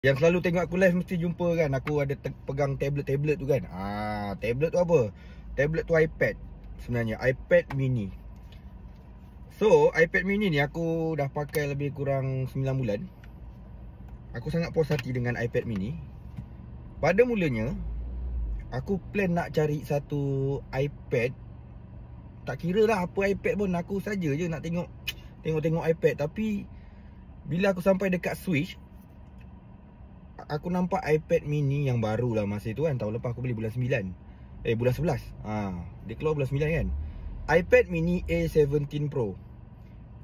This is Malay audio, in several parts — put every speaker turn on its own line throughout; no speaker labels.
Yang selalu tengok aku live mesti jumpa kan, aku ada pegang tablet tu kan. Tablet tu apa? Tablet tu iPad. Sebenarnya iPad mini. So iPad mini ni aku dah pakai lebih kurang 9 bulan. Aku sangat puas hati dengan iPad mini. Pada mulanya aku plan nak cari satu iPad. Tak kira lah apa iPad pun, aku saja je nak tengok iPad. Tapi bila aku sampai dekat Switch, aku nampak iPad mini yang baru lah masa tu kan. Tahun lepas aku beli bulan 9. Bulan 11. Dia keluar bulan 9 kan. iPad mini A17 Pro.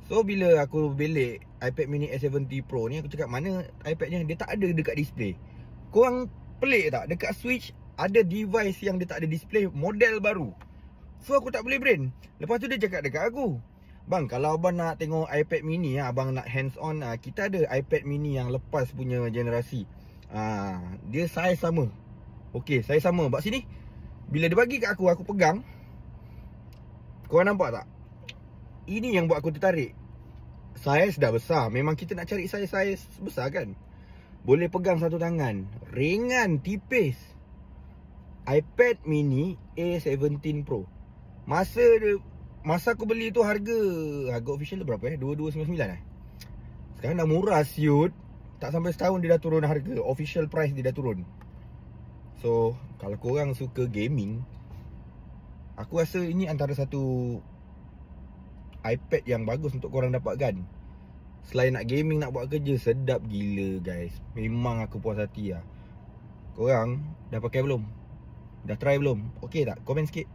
So bila aku belik iPad mini A17 Pro ni, aku cakap mana iPadnya, dia tak ada dekat display. Korang pelik tak? Dekat Switch ada device yang dia tak ada display, model baru. So aku tak boleh brain. Lepas tu dia cakap dekat aku, bang, kalau abang nak tengok iPad mini, abang nak hands on, kita ada iPad mini yang lepas punya generasi. Dia saiz sama. Okey, saiz sama. Bak sini, bila dia bagi kat aku pegang. Korang nampak tak? Ini yang buat aku tertarik. Saiz dah besar. Memang kita nak cari saiz besar kan. Boleh pegang satu tangan, ringan, tipis. iPad mini A17 Pro. Masa aku beli tu harga official tu berapa 2299 Sekarang dah murah siut. Tak sampai setahun dia dah turun harga. Official price dia dah turun. So kalau korang suka gaming, aku rasa ini antara satu iPad yang bagus untuk korang dapatkan. Selain nak gaming, nak buat kerja, sedap gila guys. Memang aku puas hati lah. Korang dah pakai belum? Dah try belum? Okey tak? Komen sikit.